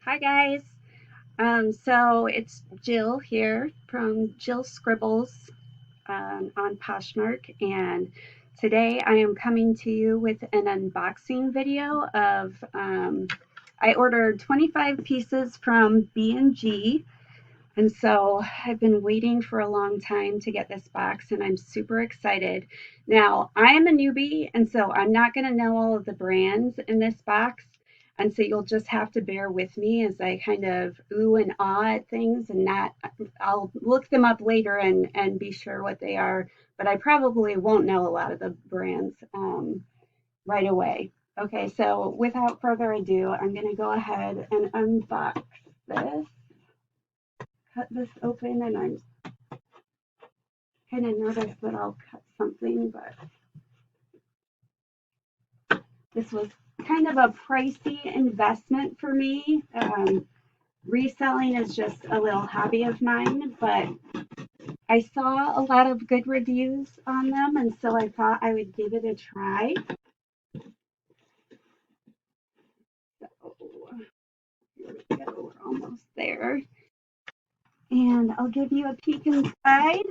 Hi guys. So it's Jill here from Jill Scribbles on Poshmark, and today I am coming to you with an unboxing video of I ordered 25 pieces from B&G, and so I've been waiting for a long time to get this box, and I'm super excited. Now, I am a newbie, and so I'm not going to know all of the brands in this box. And so you'll just have to bear with me as I kind of ooh and ah at things and not, I'll look them up later and be sure what they are, but I probably won't know a lot of the brands right away. Okay, so without further ado, I'm going to go ahead and unbox this, cut this open, and I'm kind of nervous that I'll cut something, but this was kind of a pricey investment for me. Reselling is just a little hobby of mine, but I saw a lot of good reviews on them, and so I thought I would give it a try. So here we go, we're almost there. And I'll give you a peek inside.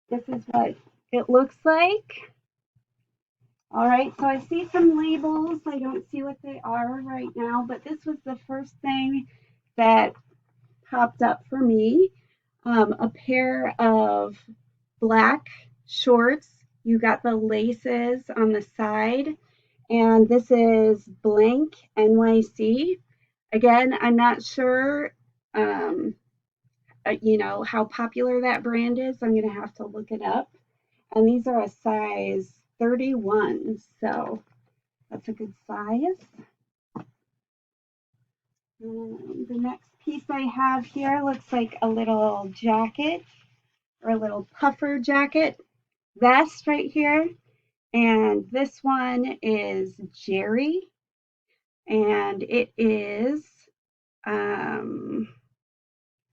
This is what it looks like. All right, so I see some labels. I don't see what they are right now, but this was the first thing that popped up for me. A pair of black shorts. You got the laces on the side, and this is blank NYC. Again, I'm not sure, how popular that brand is. I'm going to have to look it up. And these are a size 31, so that's a good size. The next piece I have here looks like a little jacket or a little puffer jacket vest right here. And this one is Jerry, and it is,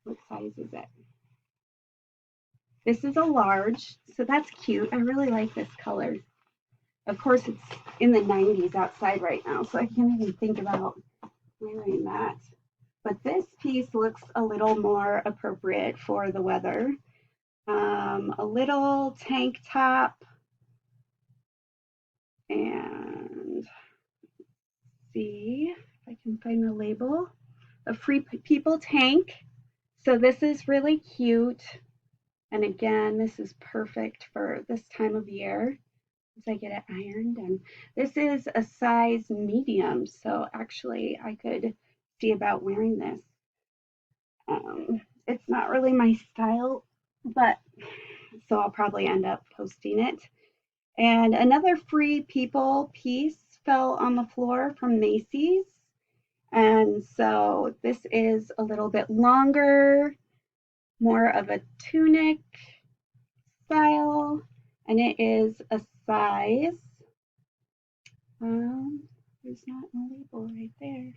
what size is it? This is a large, so that's cute. I really like this color. Of course, it's in the 90s outside right now, so I can't even think about wearing that. But this piece looks a little more appropriate for the weather. A little tank top, and see if I can find the label. A Free People tank. So this is really cute. And again, this is perfect for this time of year as I get it ironed. And this is a size medium. So actually, I could see about wearing this. It's not really my style, but so I'll probably end up posting it. And another Free People piece fell on the floor from Macy's. And so this is a little bit longer, more of a tunic style, and it is a size, there's not a label right there,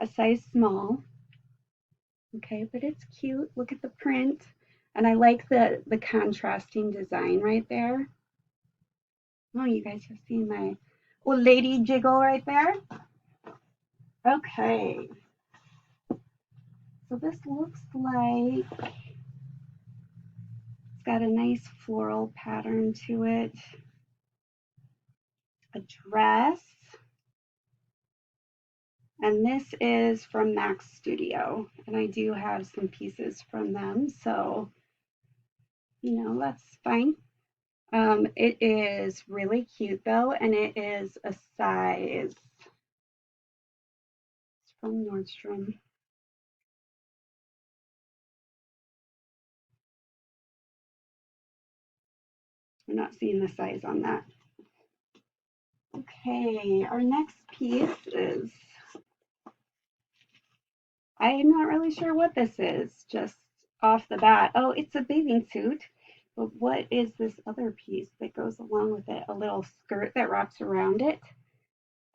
a size small. Okay, but it's cute. Look at the print. And I like the contrasting design right there. Oh, you guys have seen my old lady jiggle right there. Okay. So this looks like it's got a nice floral pattern to it. A dress. And this is from Max Studio. And I do have some pieces from them. So, that's fine. It is really cute though. And it is a size. It's from Nordstrom. I'm not seeing the size on that. Okay, our next piece is, I am not really sure what this is, just off the bat. Oh, it's a bathing suit. But what is this other piece that goes along with it? A little skirt that wraps around it.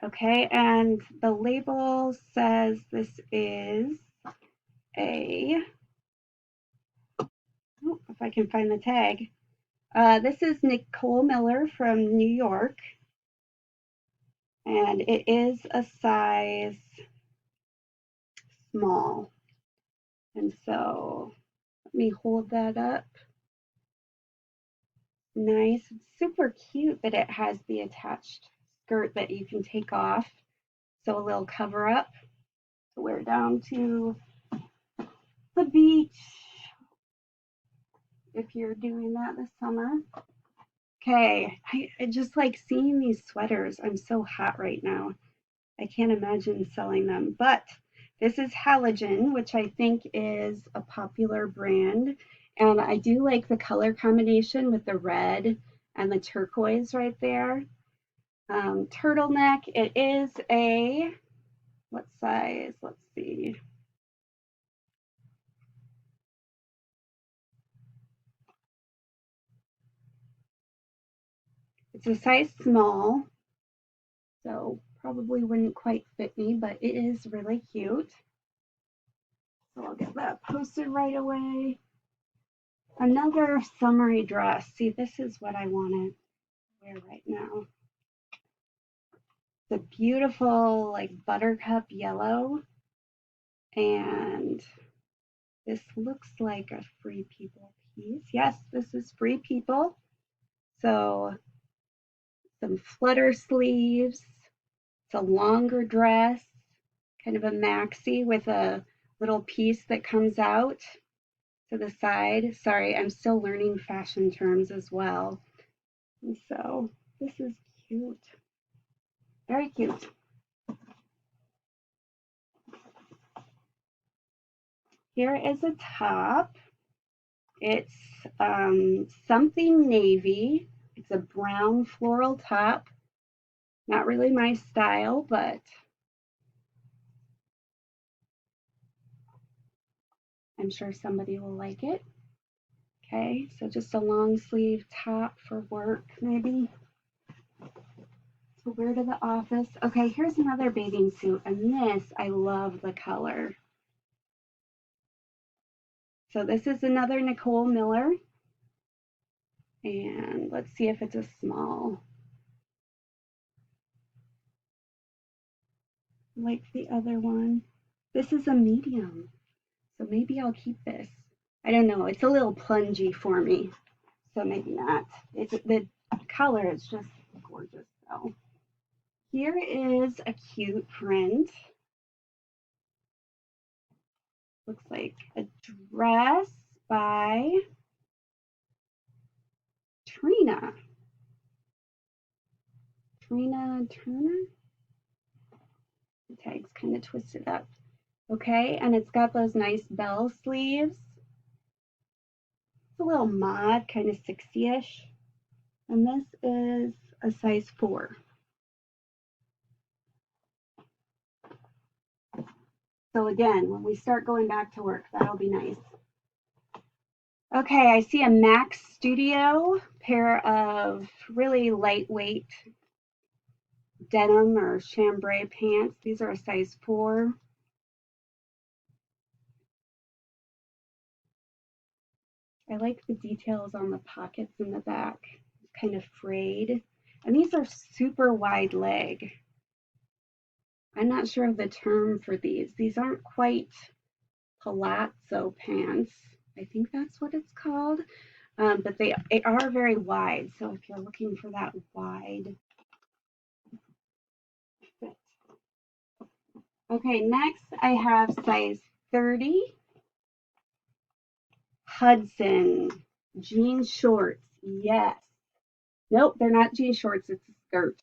Okay, and the label says this is a, oh, if I can find the tag. This is Nicole Miller from New York. and it is a size small. And so let me hold that up. Nice. It's super cute that it has the attached skirt that you can take off. So a little cover up to wear down to the beach if you're doing that this summer. Okay, I just like seeing these sweaters. I'm so hot right now. I can't imagine selling them, but this is Halogen, which I think is a popular brand. And I do like the color combination with the red and the turquoise right there. Turtleneck, it is a, what size? Let's see. It's a size small, so probably wouldn't quite fit me, but it is really cute. So I'll get that posted right away. Another summery dress. See, this is what I want to wear right now. The beautiful like buttercup yellow, and this looks like a Free People piece. Yes, this is Free People. So some flutter sleeves. It's a longer dress, kind of a maxi with a little piece that comes out to the side. Sorry, I'm still learning fashion terms as well. And so this is cute. Very cute. Here is a top. It's something navy. It's a brown floral top. Not really my style, but I'm sure somebody will like it. Okay, so just a long sleeve top for work, maybe. To wear to the office. Okay, here's another bathing suit, and this, I love the color. So this is another Nicole Miller, and let's see if it's a small. Like the other one. This is a medium, so maybe I'll keep this. I don't know, it's a little plungy for me, so maybe not. It's the color is just gorgeous though. Here is a cute print. Looks like a dress by Trina. Trina Turner. The tag's kind of twisted up. Okay, and it's got those nice bell sleeves. It's a little mod, kind of 60-ish. And this is a size 4. So again, when we start going back to work, that'll be nice. Okay, I see a Max Studio pair of really lightweight denim or chambray pants. These are a size 4. I like the details on the pockets in the back. It's kind of frayed. And these are super wide leg. I'm not sure of the term for these. These aren't quite palazzo pants. I think that's what it's called. But they are very wide. So if you're looking for that wide fit. Okay, next I have size 30. Hudson jean shorts. Yes. Nope, they're not jean shorts. It's a skirt.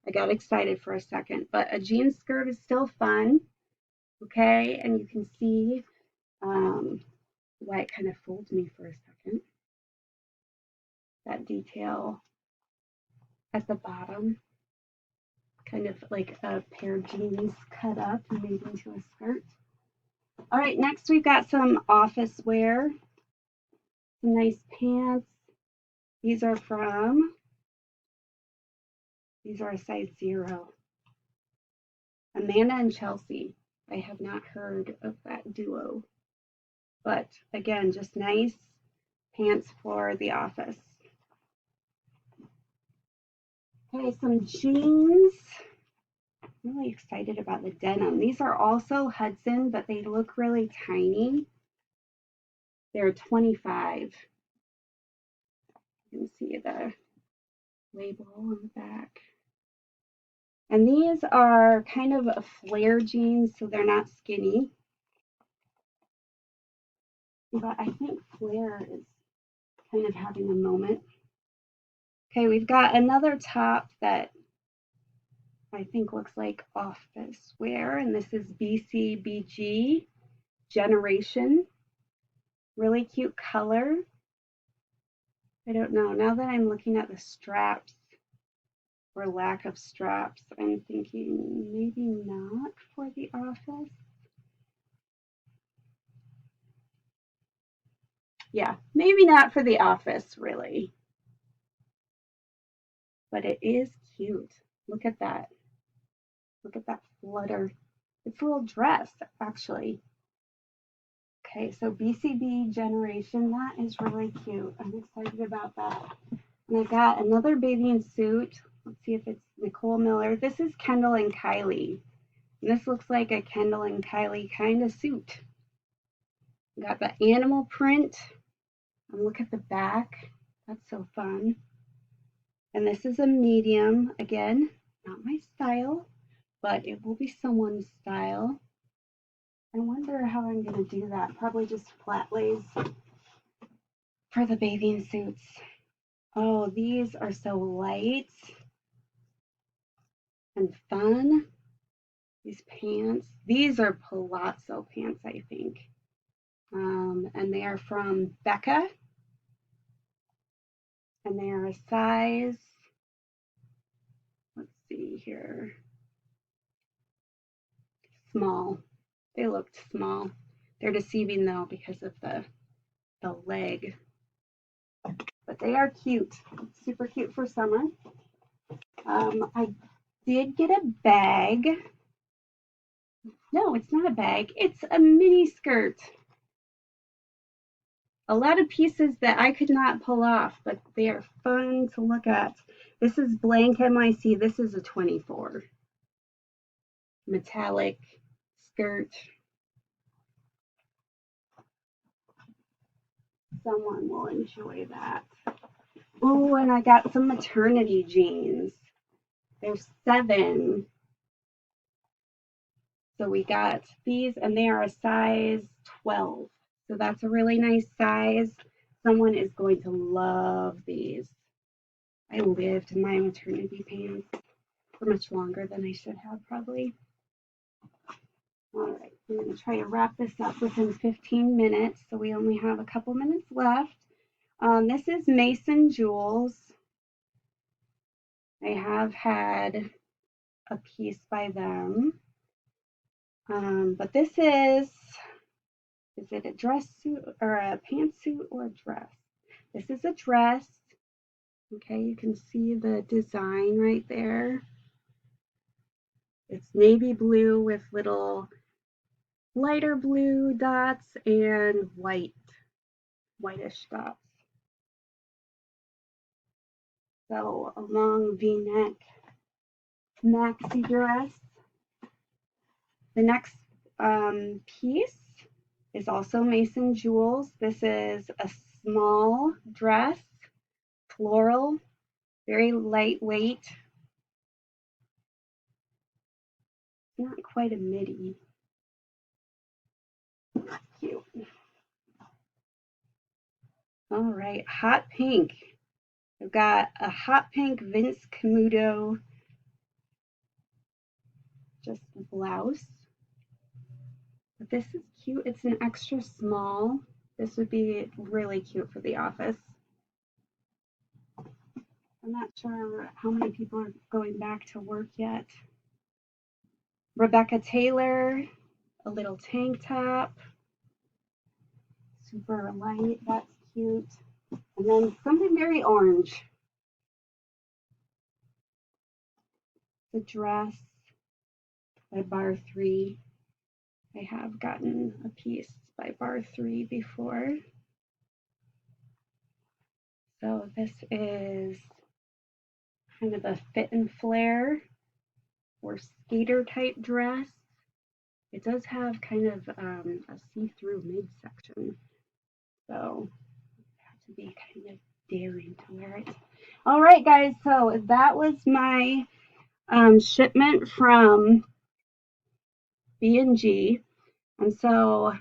I got excited for a second, but a jean skirt is still fun. Okay, and you can see why it kind of fooled me for a second. That detail at the bottom, kind of like a pair of jeans cut up and made into a skirt. All right, next we've got some office wear, some nice pants. These are a size 0. Amanda and Chelsea. I have not heard of that duo, but again, just nice pants for the office. Okay, some jeans. I'm really excited about the denim. These are also Hudson, but they look really tiny. They're 25. You can see the label on the back. And these are kind of a flare jeans, so they're not skinny. But I think flare is kind of having a moment. Okay, we've got another top that I think looks like office wear, and this is BCBG Generation. Really cute color. I don't know. Now that I'm looking at the straps or lack of straps, I'm thinking maybe not for the office. Yeah, maybe not for the office, really. But it is cute. Look at that. Look at that flutter. It's a little dress, actually. Okay, so BCB Generation, that is really cute. I'm excited about that. And I got another bathing suit. Let's see if it's Nicole Miller. This is Kendall and Kylie. And this looks like a Kendall and Kylie kind of suit. Got the animal print. And look at the back. That's so fun. And this is a medium. Again, not my style, but it will be someone's style. I wonder how I'm going to do that. Probably just flat lays for the bathing suits. Oh, these are so light and fun. These pants. These are palazzo pants, I think. And they are from Becca. And they are a size, let's see here, small. They looked small. They're deceiving though because of the leg. But they are cute. Super cute for summer. I did get a bag. No, it's not a bag. It's a mini skirt. A lot of pieces that I could not pull off, but they are fun to look at. This is blank MIC. This is a 24. Metallic skirt. Someone will enjoy that. Oh, and I got some maternity jeans. There's 7. So we got these, and they are a size 12. So that's a really nice size. Someone is going to love these. I lived in my maternity pants for much longer than I should have, probably. All right, I'm going to try to wrap this up within 15 minutes, so we only have a couple minutes left. This is Mason Jewels. I have had a piece by them, but this is it a dress suit or a pantsuit or a dress? This is a dress. Okay, you can see the design right there. It's navy blue with little lighter blue dots and whitish dots. So a long V-neck maxi dress. The next piece is also Mason Jewels. This is a small dress, floral, very lightweight. Not quite a midi. Cute. All right, hot pink. I've got a hot pink Vince Camuto just blouse. But this is cute. It's an extra small. This would be really cute for the office. I'm not sure how many people are going back to work yet. Rebecca Taylor, a little tank top. Super light, that's cute. And then something very orange. The dress by Bar 3. I have gotten a piece by Bar 3 before. So this is kind of a fit and flare. or skater type dress. It does have kind of a see-through midsection, so you have to be kind of daring to wear it. All right, guys, so that was my shipment from B&G, and so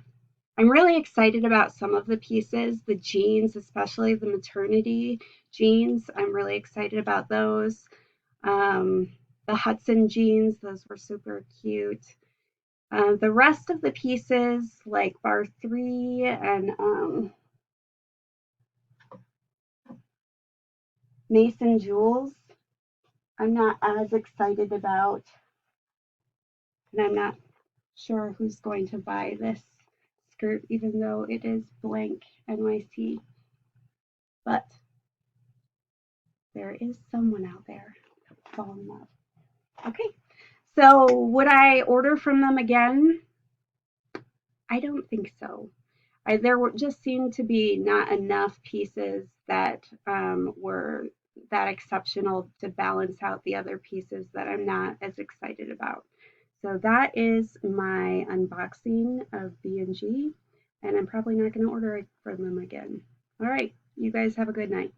I'm really excited about some of the pieces, the jeans, especially the maternity jeans. I'm really excited about those. Um, the Hudson jeans, those were super cute. The rest of the pieces, like bar 3 and Mason Jewels, I'm not as excited about, and I'm not sure who's going to buy this skirt, even though it is blank NYC. But there is someone out there that fall in love. Okay, so would I order from them again? I don't think so. There just seemed to be not enough pieces that were that exceptional to balance out the other pieces that I'm not as excited about. So that is my unboxing of B&G, and I'm probably not going to order it from them again. All right, you guys have a good night.